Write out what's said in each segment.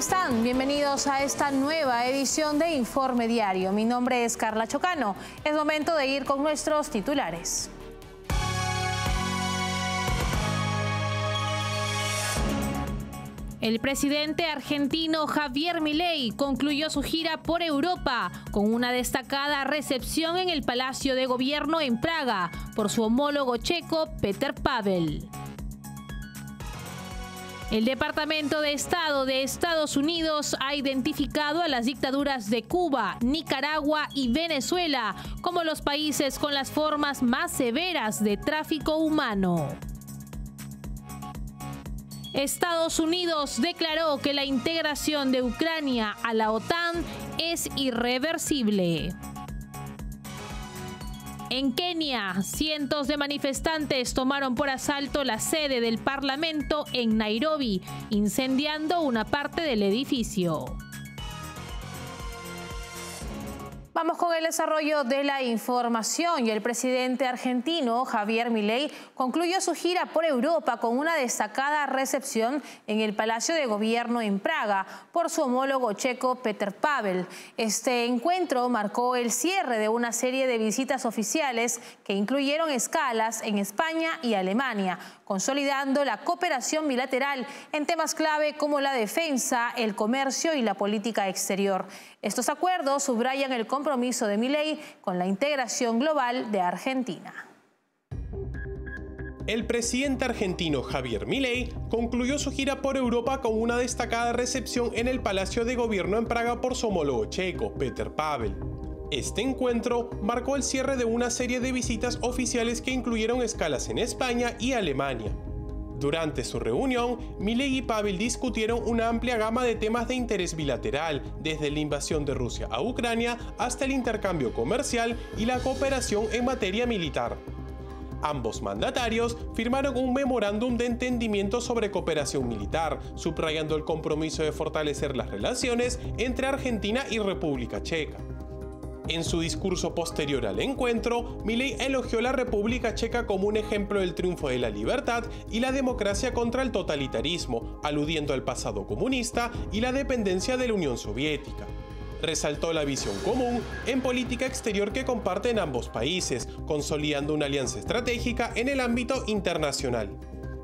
están? Bienvenidos a esta nueva edición de Informe Diario. Mi nombre es Carla Chocano. Es momento de ir con nuestros titulares. El presidente argentino Javier Milei concluyó su gira por Europa con una destacada recepción en el Palacio de Gobierno en Praga por su homólogo checo Petr Pavel. El Departamento de Estado de Estados Unidos ha identificado a las dictaduras de Cuba, Nicaragua y Venezuela como los países con las formas más severas de tráfico humano. Estados Unidos declaró que la integración de Ucrania a la OTAN es irreversible. En Kenia, cientos de manifestantes tomaron por asalto la sede del Parlamento en Nairobi, incendiando una parte del edificio. Vamos con el desarrollo de la información. Y el presidente argentino Javier Milei concluyó su gira por Europa con una destacada recepción en el Palacio de Gobierno en Praga por su homólogo checo Petr Pavel. Este encuentro marcó el cierre de una serie de visitas oficiales que incluyeron escalas en España y Alemania, consolidando la cooperación bilateral en temas clave como la defensa, el comercio y la política exterior. Estos acuerdos subrayan el compromiso de Milei con la integración global de Argentina. El presidente argentino Javier Milei concluyó su gira por Europa con una destacada recepción en el Palacio de Gobierno en Praga por su homólogo checo, Petr Pavel. Este encuentro marcó el cierre de una serie de visitas oficiales que incluyeron escalas en España y Alemania. Durante su reunión, Milei y Pavel discutieron una amplia gama de temas de interés bilateral, desde la invasión de Rusia a Ucrania hasta el intercambio comercial y la cooperación en materia militar. Ambos mandatarios firmaron un memorándum de entendimiento sobre cooperación militar, subrayando el compromiso de fortalecer las relaciones entre Argentina y República Checa. En su discurso posterior al encuentro, Milei elogió la República Checa como un ejemplo del triunfo de la libertad y la democracia contra el totalitarismo, aludiendo al pasado comunista y la dependencia de la Unión Soviética. Resaltó la visión común en política exterior que comparten ambos países, consolidando una alianza estratégica en el ámbito internacional.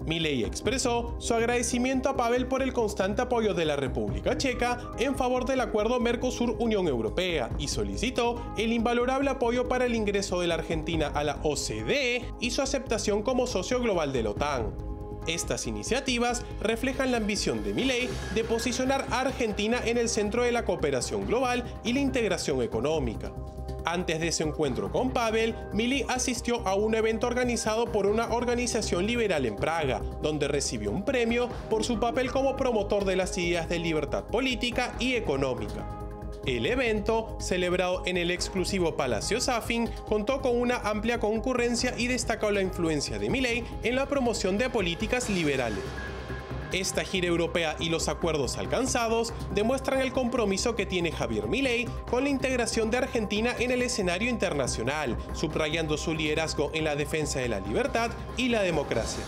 Milei expresó su agradecimiento a Pavel por el constante apoyo de la República Checa en favor del acuerdo Mercosur-Unión Europea y solicitó el invalorable apoyo para el ingreso de la Argentina a la OCDE y su aceptación como socio global de la OTAN. Estas iniciativas reflejan la ambición de Milei de posicionar a Argentina en el centro de la cooperación global y la integración económica. Antes de ese encuentro con Pavel, Milei asistió a un evento organizado por una organización liberal en Praga, donde recibió un premio por su papel como promotor de las ideas de libertad política y económica. El evento, celebrado en el exclusivo Palacio Safin, contó con una amplia concurrencia y destacó la influencia de Milei en la promoción de políticas liberales. Esta gira europea y los acuerdos alcanzados demuestran el compromiso que tiene Javier Milei con la integración de Argentina en el escenario internacional, subrayando su liderazgo en la defensa de la libertad y la democracia.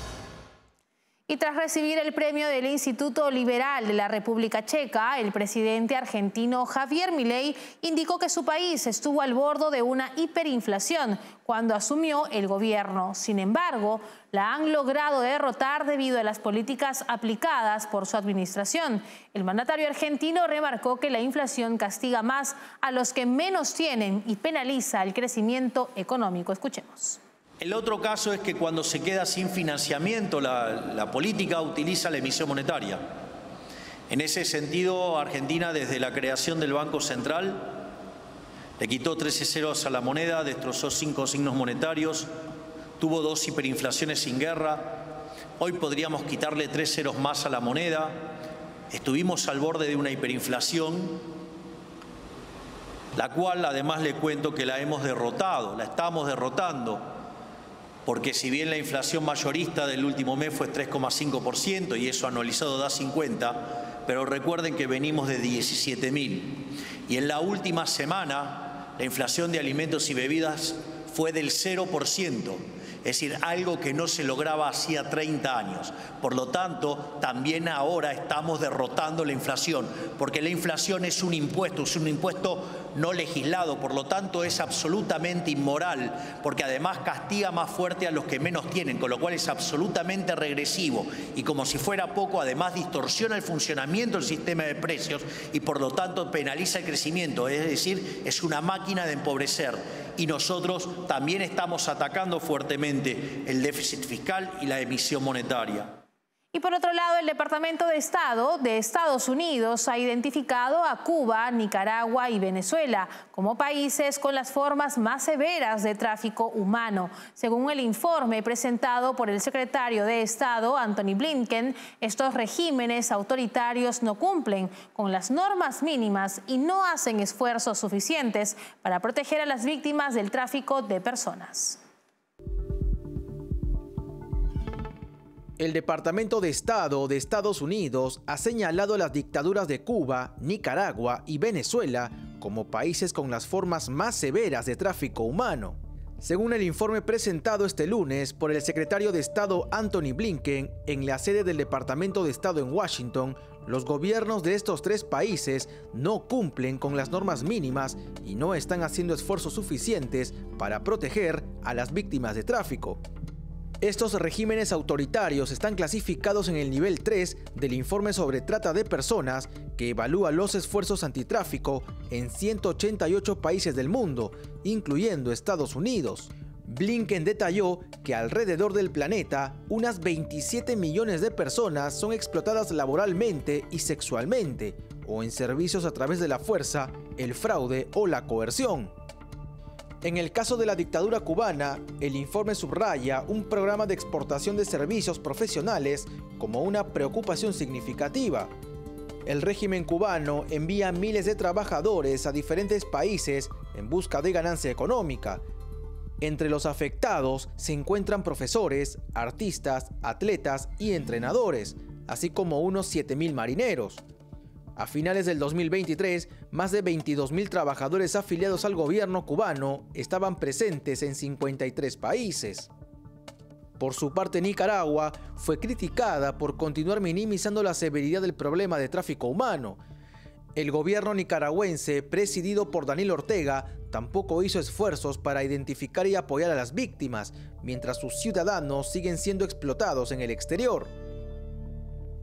Y tras recibir el premio del Instituto Liberal de la República Checa, el presidente argentino Javier Milei indicó que su país estuvo al borde de una hiperinflación cuando asumió el gobierno. Sin embargo, la han logrado derrotar debido a las políticas aplicadas por su administración. El mandatario argentino remarcó que la inflación castiga más a los que menos tienen y penaliza el crecimiento económico. Escuchemos. El otro caso es que cuando se queda sin financiamiento, la política utiliza la emisión monetaria. En ese sentido, Argentina, desde la creación del Banco Central, le quitó 13 ceros a la moneda, destrozó 5 signos monetarios, tuvo 2 hiperinflaciones sin guerra. Hoy podríamos quitarle 3 ceros más a la moneda. Estuvimos al borde de una hiperinflación, la cual además le cuento que la hemos derrotado, la estamos derrotando. Porque si bien la inflación mayorista del último mes fue 3,5% y eso anualizado da 50, pero recuerden que venimos de 17.000. Y en la última semana la inflación de alimentos y bebidas fue del 0%. es decir, algo que no se lograba hacía 30 años. Por lo tanto, también ahora estamos derrotando la inflación, porque la inflación es un impuesto no legislado, por lo tanto es absolutamente inmoral, porque además castiga más fuerte a los que menos tienen, con lo cual es absolutamente regresivo y, como si fuera poco, además distorsiona el funcionamiento del sistema de precios y por lo tanto penaliza el crecimiento, es decir, es una máquina de empobrecer. Y nosotros también estamos atacando fuertemente el déficit fiscal y la emisión monetaria. Y por otro lado, el Departamento de Estado de Estados Unidos ha identificado a Cuba, Nicaragua y Venezuela como países con las formas más severas de tráfico humano. Según el informe presentado por el secretario de Estado, Antony Blinken, estos regímenes autoritarios no cumplen con las normas mínimas y no hacen esfuerzos suficientes para proteger a las víctimas del tráfico de personas. El Departamento de Estado de Estados Unidos ha señalado a las dictaduras de Cuba, Nicaragua y Venezuela como países con las formas más severas de tráfico humano. Según el informe presentado este lunes por el secretario de Estado Antony Blinken en la sede del Departamento de Estado en Washington, los gobiernos de estos tres países no cumplen con las normas mínimas y no están haciendo esfuerzos suficientes para proteger a las víctimas de tráfico. Estos regímenes autoritarios están clasificados en el nivel 3 del informe sobre trata de personas que evalúa los esfuerzos antitráfico en 188 países del mundo, incluyendo Estados Unidos. Blinken detalló que alrededor del planeta, unas 27 millones de personas son explotadas laboralmente y sexualmente, o en servicios a través de la fuerza, el fraude o la coerción. En el caso de la dictadura cubana, el informe subraya un programa de exportación de servicios profesionales como una preocupación significativa. El régimen cubano envía miles de trabajadores a diferentes países en busca de ganancia económica. Entre los afectados se encuentran profesores, artistas, atletas y entrenadores, así como unos 7.000 marineros. A finales del 2023, más de 22.000 trabajadores afiliados al gobierno cubano estaban presentes en 53 países. Por su parte, Nicaragua fue criticada por continuar minimizando la severidad del problema de tráfico humano. El gobierno nicaragüense, presidido por Daniel Ortega, tampoco hizo esfuerzos para identificar y apoyar a las víctimas, mientras sus ciudadanos siguen siendo explotados en el exterior.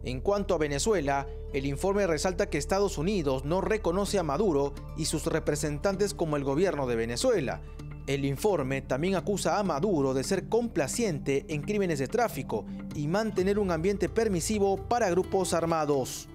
En cuanto a Venezuela, el informe resalta que Estados Unidos no reconoce a Maduro y sus representantes como el gobierno de Venezuela. El informe también acusa a Maduro de ser complaciente en crímenes de tráfico y mantener un ambiente permisivo para grupos armados.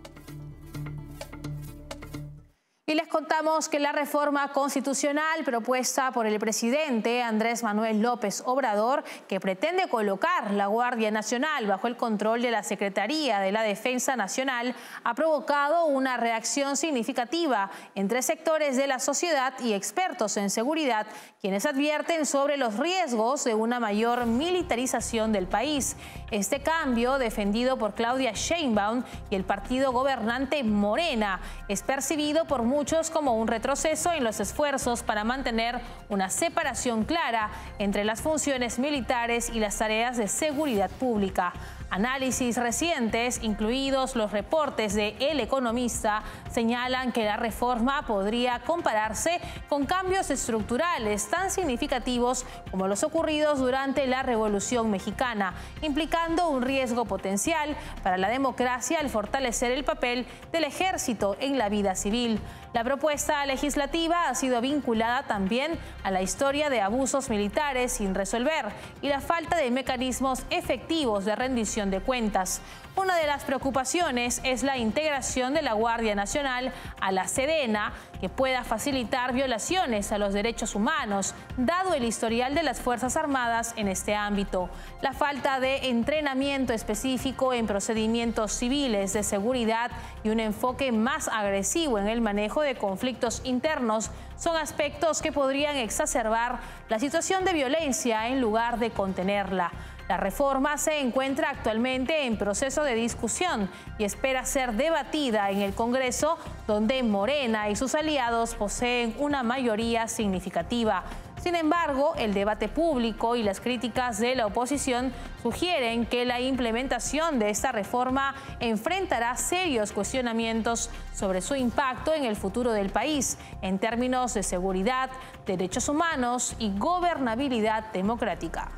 Y les contamos que la reforma constitucional propuesta por el presidente Andrés Manuel López Obrador, que pretende colocar la Guardia Nacional bajo el control de la Secretaría de la Defensa Nacional, ha provocado una reacción significativa entre sectores de la sociedad y expertos en seguridad, quienes advierten sobre los riesgos de una mayor militarización del país. Este cambio, defendido por Claudia Sheinbaum y el partido gobernante Morena, es percibido por muchos como un retroceso en los esfuerzos para mantener una separación clara entre las funciones militares y las tareas de seguridad pública. Análisis recientes, incluidos los reportes de El Economista, señalan que la reforma podría compararse con cambios estructurales tan significativos como los ocurridos durante la Revolución Mexicana, implicando un riesgo potencial para la democracia al fortalecer el papel del ejército en la vida civil. La propuesta legislativa ha sido vinculada también a la historia de abusos militares sin resolver y la falta de mecanismos efectivos de rendición de cuentas. Una de las preocupaciones es la integración de la Guardia Nacional a la Sedena, que pueda facilitar violaciones a los derechos humanos, dado el historial de las Fuerzas Armadas en este ámbito. La falta de entrenamiento específico en procedimientos civiles de seguridad y un enfoque más agresivo en el manejo de conflictos internos son aspectos que podrían exacerbar la situación de violencia en lugar de contenerla. La reforma se encuentra actualmente en proceso de discusión y espera ser debatida en el Congreso, donde Morena y sus aliados poseen una mayoría significativa. Sin embargo, el debate público y las críticas de la oposición sugieren que la implementación de esta reforma enfrentará serios cuestionamientos sobre su impacto en el futuro del país, en términos de seguridad, derechos humanos y gobernabilidad democrática.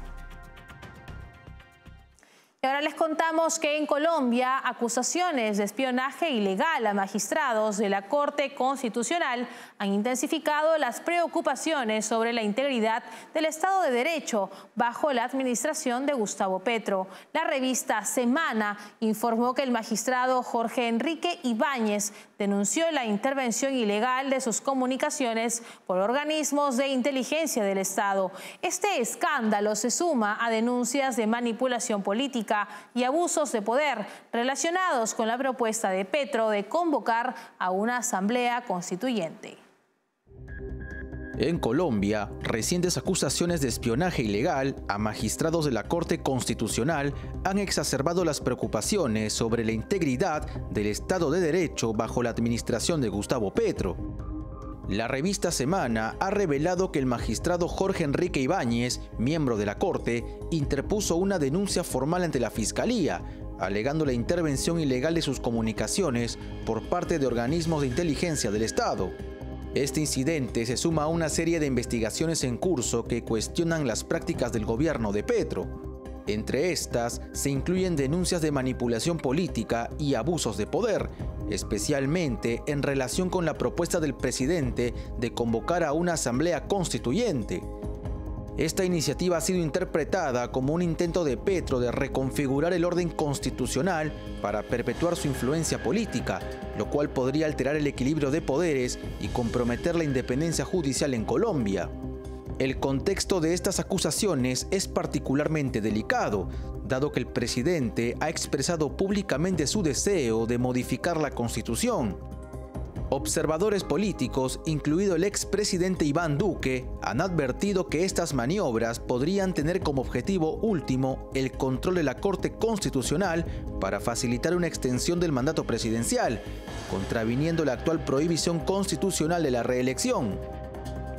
Y ahora les contamos que en Colombia acusaciones de espionaje ilegal a magistrados de la Corte Constitucional han intensificado las preocupaciones sobre la integridad del Estado de Derecho bajo la administración de Gustavo Petro. La revista Semana informó que el magistrado Jorge Enrique Ibáñez denunció la intervención ilegal de sus comunicaciones por organismos de inteligencia del Estado. Este escándalo se suma a denuncias de manipulación política y abusos de poder relacionados con la propuesta de Petro de convocar a una asamblea constituyente. En Colombia, recientes acusaciones de espionaje ilegal a magistrados de la Corte Constitucional han exacerbado las preocupaciones sobre la integridad del Estado de Derecho bajo la administración de Gustavo Petro. La revista Semana ha revelado que el magistrado Jorge Enrique Ibáñez, miembro de la Corte, interpuso una denuncia formal ante la Fiscalía, alegando la intervención ilegal de sus comunicaciones por parte de organismos de inteligencia del Estado. Este incidente se suma a una serie de investigaciones en curso que cuestionan las prácticas del gobierno de Petro. Entre estas se incluyen denuncias de manipulación política y abusos de poder, especialmente en relación con la propuesta del presidente de convocar a una asamblea constituyente. Esta iniciativa ha sido interpretada como un intento de Petro de reconfigurar el orden constitucional para perpetuar su influencia política, lo cual podría alterar el equilibrio de poderes y comprometer la independencia judicial en Colombia. El contexto de estas acusaciones es particularmente delicado, dado que el presidente ha expresado públicamente su deseo de modificar la Constitución. Observadores políticos, incluido el expresidente Iván Duque, han advertido que estas maniobras podrían tener como objetivo último el control de la Corte Constitucional para facilitar una extensión del mandato presidencial, contraviniendo la actual prohibición constitucional de la reelección.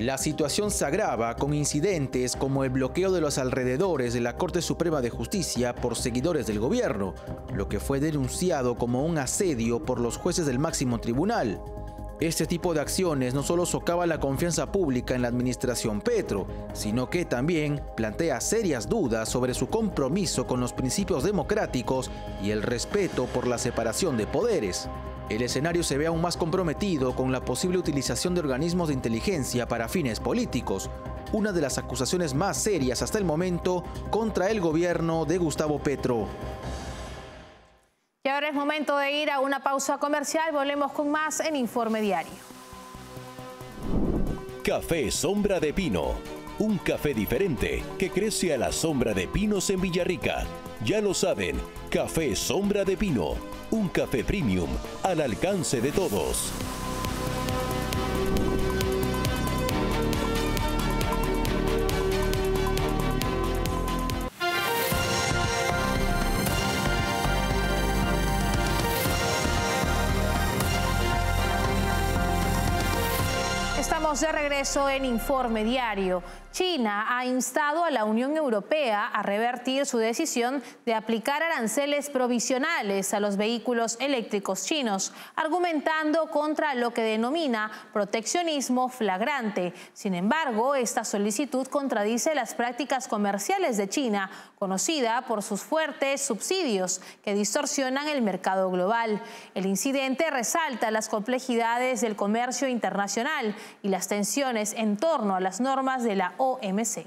La situación se agrava con incidentes como el bloqueo de los alrededores de la Corte Suprema de Justicia por seguidores del gobierno, lo que fue denunciado como un asedio por los jueces del máximo tribunal. Este tipo de acciones no solo socava la confianza pública en la administración Petro, sino que también plantea serias dudas sobre su compromiso con los principios democráticos y el respeto por la separación de poderes. El escenario se ve aún más comprometido con la posible utilización de organismos de inteligencia para fines políticos, una de las acusaciones más serias hasta el momento contra el gobierno de Gustavo Petro. Y ahora es momento de ir a una pausa comercial. Volvemos con más en Informe Diario. Café Sombra de Pino. Un café diferente que crece a la sombra de pinos en Villarrica. Ya lo saben, Café Sombra de Pino. Un café premium al alcance de todos. Estamos de regreso en Informe Diario. China ha instado a la Unión Europea a revertir su decisión de aplicar aranceles provisionales a los vehículos eléctricos chinos, argumentando contra lo que denomina proteccionismo flagrante. Sin embargo, esta solicitud contradice las prácticas comerciales de China, conocida por sus fuertes subsidios que distorsionan el mercado global. El incidente resalta las complejidades del comercio internacional y las tensiones en torno a las normas de la OMC.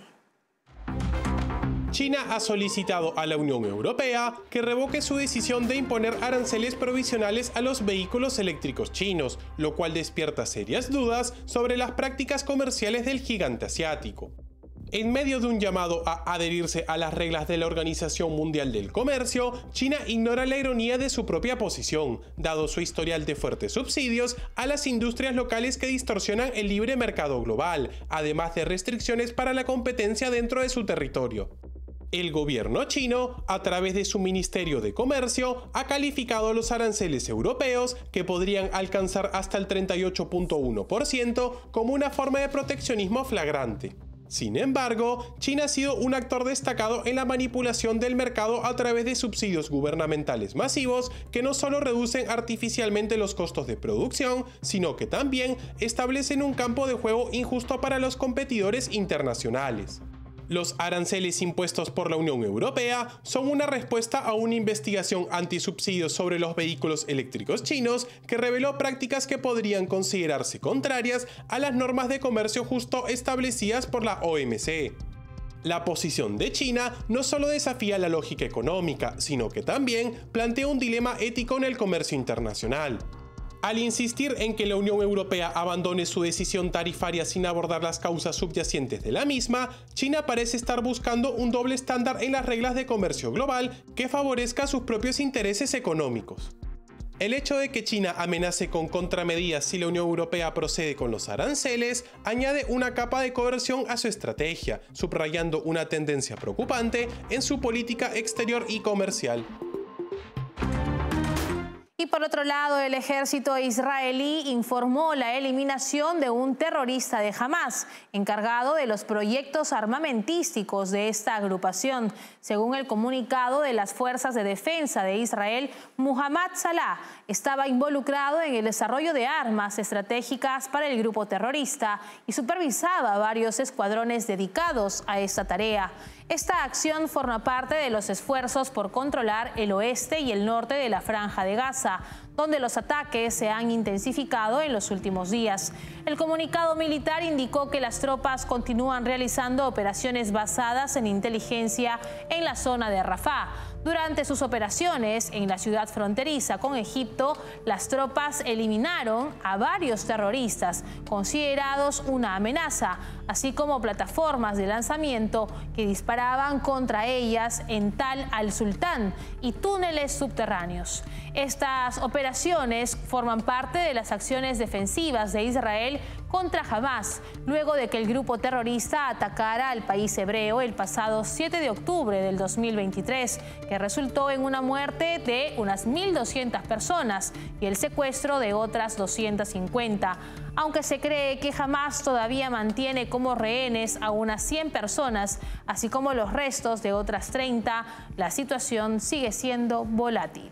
China ha solicitado a la Unión Europea que revoque su decisión de imponer aranceles provisionales a los vehículos eléctricos chinos, lo cual despierta serias dudas sobre las prácticas comerciales del gigante asiático. En medio de un llamado a adherirse a las reglas de la Organización Mundial del Comercio, China ignora la ironía de su propia posición, dado su historial de fuertes subsidios a las industrias locales que distorsionan el libre mercado global, además de restricciones para la competencia dentro de su territorio. El gobierno chino, a través de su Ministerio de Comercio, ha calificado los aranceles europeos, que podrían alcanzar hasta el 38.1%, como una forma de proteccionismo flagrante. Sin embargo, China ha sido un actor destacado en la manipulación del mercado a través de subsidios gubernamentales masivos que no solo reducen artificialmente los costos de producción, sino que también establecen un campo de juego injusto para los competidores internacionales. Los aranceles impuestos por la Unión Europea son una respuesta a una investigación antisubsidios sobre los vehículos eléctricos chinos que reveló prácticas que podrían considerarse contrarias a las normas de comercio justo establecidas por la OMC. La posición de China no solo desafía la lógica económica, sino que también plantea un dilema ético en el comercio internacional. Al insistir en que la Unión Europea abandone su decisión tarifaria sin abordar las causas subyacentes de la misma, China parece estar buscando un doble estándar en las reglas de comercio global que favorezca sus propios intereses económicos. El hecho de que China amenace con contramedidas si la Unión Europea procede con los aranceles añade una capa de coerción a su estrategia, subrayando una tendencia preocupante en su política exterior y comercial. Y por otro lado, el ejército israelí informó la eliminación de un terrorista de Hamás, encargado de los proyectos armamentísticos de esta agrupación. Según el comunicado de las Fuerzas de Defensa de Israel, Muhammad Salah estaba involucrado en el desarrollo de armas estratégicas para el grupo terrorista y supervisaba varios escuadrones dedicados a esta tarea. Esta acción forma parte de los esfuerzos por controlar el oeste y el norte de la Franja de Gaza, donde los ataques se han intensificado en los últimos días. El comunicado militar indicó que las tropas continúan realizando operaciones basadas en inteligencia en la zona de Rafah. Durante sus operaciones en la ciudad fronteriza con Egipto, las tropas eliminaron a varios terroristas considerados una amenaza, así como plataformas de lanzamiento que disparaban contra ellas en Tal al-Sultán y túneles subterráneos. Estas operaciones forman parte de las acciones defensivas de Israel contra Hamás, luego de que el grupo terrorista atacara al país hebreo el pasado 7 de octubre del 2023, que resultó en una muerte de unas 1.200 personas y el secuestro de otras 250. Aunque se cree que Hamás todavía mantiene como rehenes a unas 100 personas, así como los restos de otras 30, la situación sigue siendo volátil.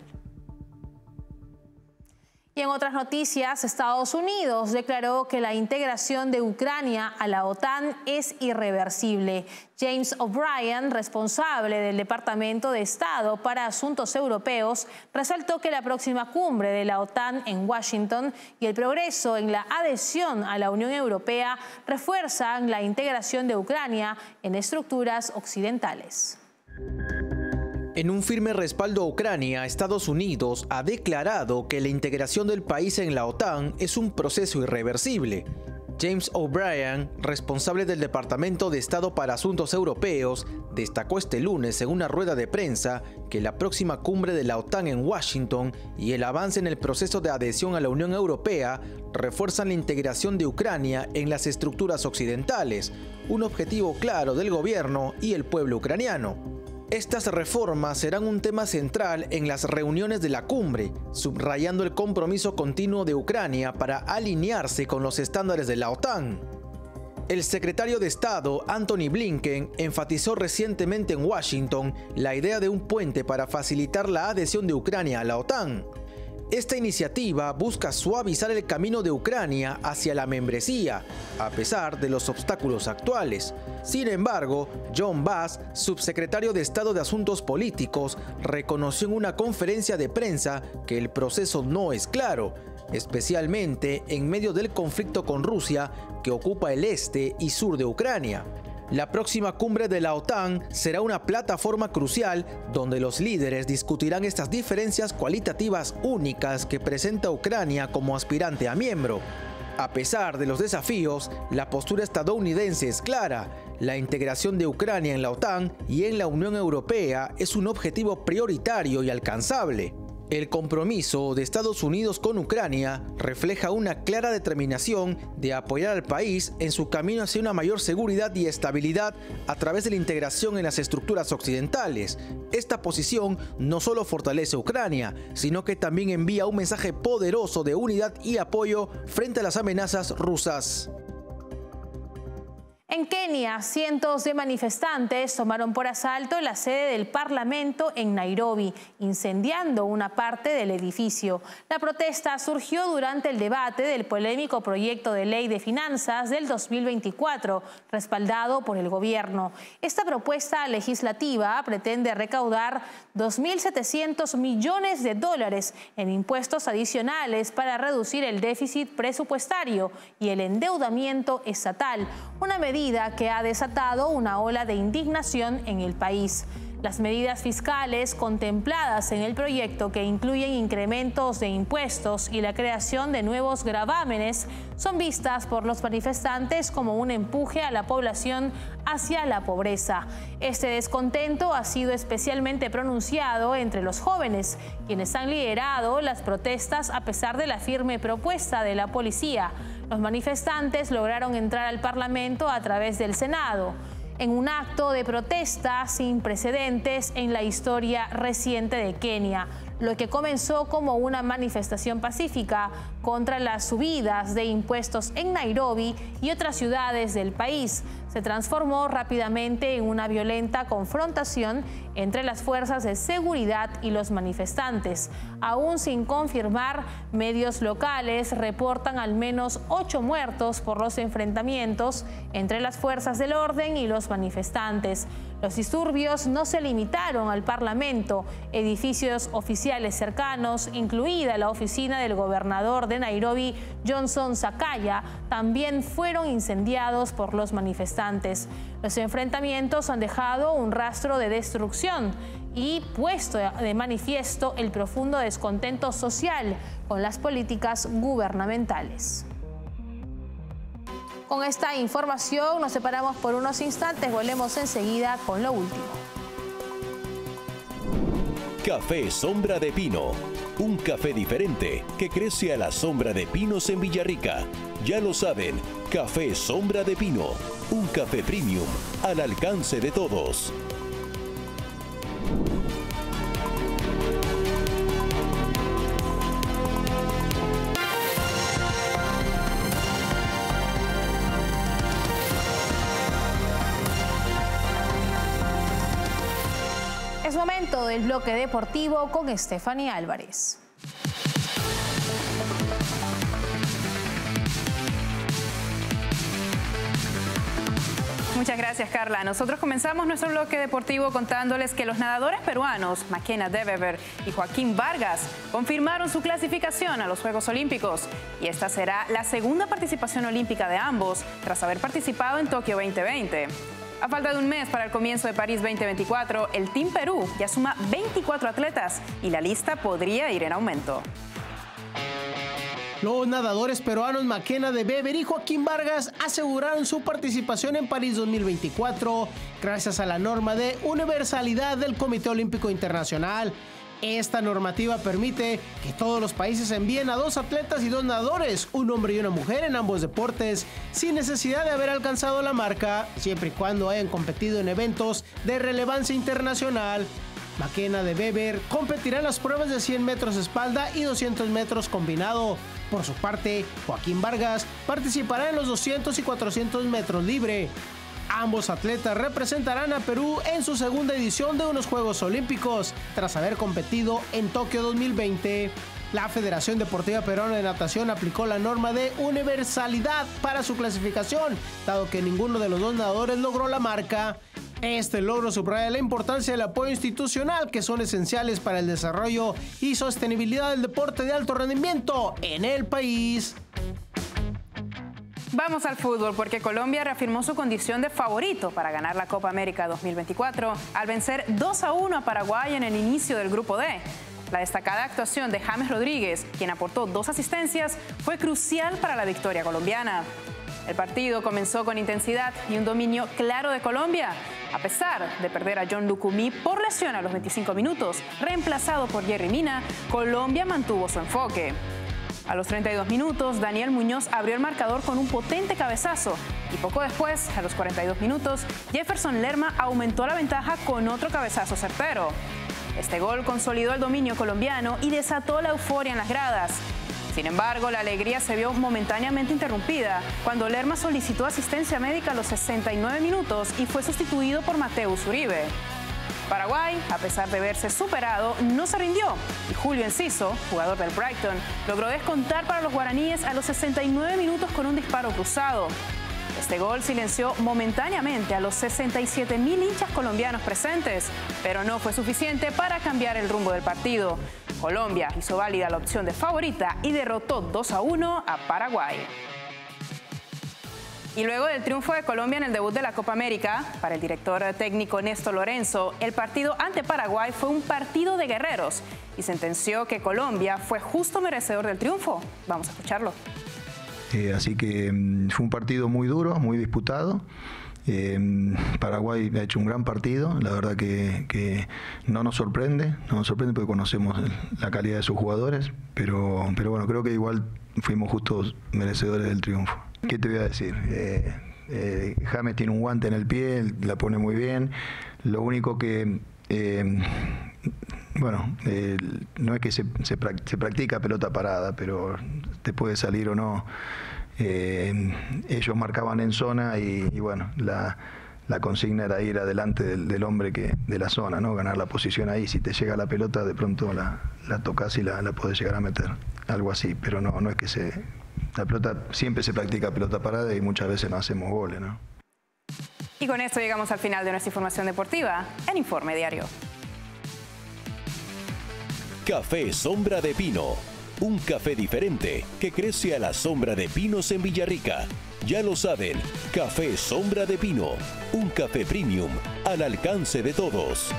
Y en otras noticias, Estados Unidos declaró que la integración de Ucrania a la OTAN es irreversible. James O'Brien, responsable del Departamento de Estado para Asuntos Europeos, resaltó que la próxima cumbre de la OTAN en Washington y el progreso en la adhesión a la Unión Europea refuerzan la integración de Ucrania en estructuras occidentales. En un firme respaldo a Ucrania, Estados Unidos ha declarado que la integración del país en la OTAN es un proceso irreversible. James O'Brien, responsable del Departamento de Estado para Asuntos Europeos, destacó este lunes en una rueda de prensa que la próxima cumbre de la OTAN en Washington y el avance en el proceso de adhesión a la Unión Europea refuerzan la integración de Ucrania en las estructuras occidentales, un objetivo claro del gobierno y el pueblo ucraniano. Estas reformas serán un tema central en las reuniones de la cumbre, subrayando el compromiso continuo de Ucrania para alinearse con los estándares de la OTAN. El secretario de Estado, Antony Blinken, enfatizó recientemente en Washington la idea de un puente para facilitar la adhesión de Ucrania a la OTAN. Esta iniciativa busca suavizar el camino de Ucrania hacia la membresía, a pesar de los obstáculos actuales. Sin embargo, John Bass, subsecretario de Estado de Asuntos Políticos, reconoció en una conferencia de prensa que el proceso no es claro, especialmente en medio del conflicto con Rusia que ocupa el este y sur de Ucrania. La próxima cumbre de la OTAN será una plataforma crucial donde los líderes discutirán estas diferencias cualitativas únicas que presenta Ucrania como aspirante a miembro. A pesar de los desafíos, la postura estadounidense es clara. La integración de Ucrania en la OTAN y en la Unión Europea es un objetivo prioritario y alcanzable. El compromiso de Estados Unidos con Ucrania refleja una clara determinación de apoyar al país en su camino hacia una mayor seguridad y estabilidad a través de la integración en las estructuras occidentales. Esta posición no solo fortalece a Ucrania, sino que también envía un mensaje poderoso de unidad y apoyo frente a las amenazas rusas. En Kenia, cientos de manifestantes tomaron por asalto la sede del Parlamento en Nairobi, incendiando una parte del edificio. La protesta surgió durante el debate del polémico proyecto de ley de finanzas del 2024, respaldado por el gobierno. Esta propuesta legislativa pretende recaudar 2.700 millones de dólares en impuestos adicionales para reducir el déficit presupuestario y el endeudamiento estatal, una medida que ha desatado una ola de indignación en el país. Las medidas fiscales contempladas en el proyecto, que incluyen incrementos de impuestos y la creación de nuevos gravámenes, son vistas por los manifestantes como un empuje a la población hacia la pobreza. Este descontento ha sido especialmente pronunciado entre los jóvenes, quienes han liderado las protestas a pesar de la firme propuesta de la policía. Los manifestantes lograron entrar al Parlamento a través del Senado, en un acto de protesta sin precedentes en la historia reciente de Kenia. Lo que comenzó como una manifestación pacífica contra las subidas de impuestos en Nairobi y otras ciudades del país se transformó rápidamente en una violenta confrontación entre las fuerzas de seguridad y los manifestantes. Aún sin confirmar, medios locales reportan al menos 8 muertos por los enfrentamientos entre las fuerzas del orden y los manifestantes. Los disturbios no se limitaron al Parlamento. Edificios oficiales cercanos, incluida la oficina del gobernador de Nairobi, Johnson Sakaja, también fueron incendiados por los manifestantes. Los enfrentamientos han dejado un rastro de destrucción y puesto de manifiesto el profundo descontento social con las políticas gubernamentales. Con esta información nos separamos por unos instantes, volvemos enseguida con lo último. Café Sombra de Pino, un café diferente que crece a la sombra de pinos en Villarrica. Ya lo saben, Café Sombra de Pino, un café premium al alcance de todos. Es momento del bloque deportivo con Stephanie Álvarez. Muchas gracias, Carla. Nosotros comenzamos nuestro bloque deportivo contándoles que los nadadores peruanos Makena Devever y Joaquín Vargas confirmaron su clasificación a los Juegos Olímpicos. Y esta será la segunda participación olímpica de ambos, tras haber participado en Tokio 2020. A falta de un mes para el comienzo de París 2024, el Team Perú ya suma 24 atletas y la lista podría ir en aumento. Los nadadores peruanos Makena Devever y Joaquín Vargas aseguraron su participación en París 2024 gracias a la norma de universalidad del Comité Olímpico Internacional. Esta normativa permite que todos los países envíen a 2 atletas y 2 nadadores, un hombre y una mujer en ambos deportes, sin necesidad de haber alcanzado la marca, siempre y cuando hayan competido en eventos de relevancia internacional. Makena Devever competirá en las pruebas de 100 metros espalda y 200 metros combinado. Por su parte, Joaquín Vargas participará en los 200 y 400 metros libre. Ambos atletas representarán a Perú en su segunda edición de unos Juegos Olímpicos, tras haber competido en Tokio 2020. La Federación Deportiva Peruana de Natación aplicó la norma de universalidad para su clasificación, dado que ninguno de los 2 nadadores logró la marca. Este logro subraya la importancia del apoyo institucional, que son esenciales para el desarrollo y sostenibilidad del deporte de alto rendimiento en el país. Vamos al fútbol, porque Colombia reafirmó su condición de favorito para ganar la Copa América 2024 al vencer 2-1 a Paraguay en el inicio del Grupo D. La destacada actuación de James Rodríguez, quien aportó 2 asistencias, fue crucial para la victoria colombiana. El partido comenzó con intensidad y un dominio claro de Colombia. A pesar de perder a John Lucumí por lesión a los 25 minutos, reemplazado por Jerry Mina, Colombia mantuvo su enfoque. A los 32 minutos, Daniel Muñoz abrió el marcador con un potente cabezazo y poco después, a los 42 minutos, Jefferson Lerma aumentó la ventaja con otro cabezazo certero. Este gol consolidó el dominio colombiano y desató la euforia en las gradas. Sin embargo, la alegría se vio momentáneamente interrumpida cuando Lerma solicitó asistencia médica a los 69 minutos y fue sustituido por Mateus Uribe. Paraguay, a pesar de verse superado, no se rindió y Julio Enciso, jugador del Brighton, logró descontar para los guaraníes a los 69 minutos con un disparo cruzado. Este gol silenció momentáneamente a los 67.000 hinchas colombianos presentes, pero no fue suficiente para cambiar el rumbo del partido. Colombia hizo válida la opción de favorita y derrotó 2-1 a Paraguay. Y luego del triunfo de Colombia en el debut de la Copa América, para el director técnico Néstor Lorenzo, el partido ante Paraguay fue un partido de guerreros y sentenció que Colombia fue justo merecedor del triunfo. Vamos a escucharlo. Así que fue un partido muy duro, muy disputado. Paraguay ha hecho un gran partido, la verdad que no nos sorprende porque conocemos la calidad de sus jugadores, pero bueno, creo que igual fuimos justos merecedores del triunfo. ¿Qué te voy a decir? James tiene un guante en el pie, la pone muy bien, lo único que... no es que se practica pelota parada, pero te puede salir o no. Ellos marcaban en zona y bueno, la consigna era ir adelante del hombre de la zona, ¿no? Ganar la posición ahí. Si te llega la pelota, de pronto la tocas y la podés llegar a meter. Algo así, pero no es que la pelota, siempre se practica pelota parada y muchas veces no hacemos goles, ¿no? Y con esto llegamos al final de nuestra información deportiva en Informe Diario. Café Sombra de Pino. Un café diferente que crece a la sombra de pinos en Villarrica. Ya lo saben, Café Sombra de Pino. Un café premium al alcance de todos.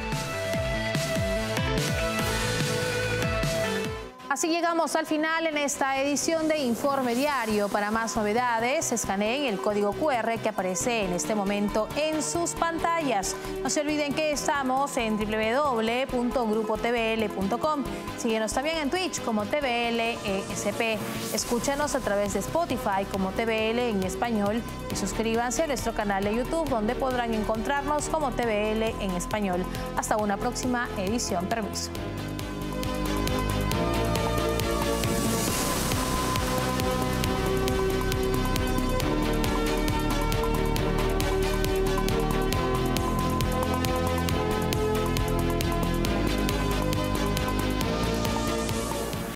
Así llegamos al final en esta edición de Informe Diario. Para más novedades, escaneen el código QR que aparece en este momento en sus pantallas. No se olviden que estamos en www.grupotvl.com. Síguenos también en Twitch como TVLESP. Escúchanos a través de Spotify como TVL en español y suscríbanse a nuestro canal de YouTube donde podrán encontrarnos como TVL en español. Hasta una próxima edición. Permiso.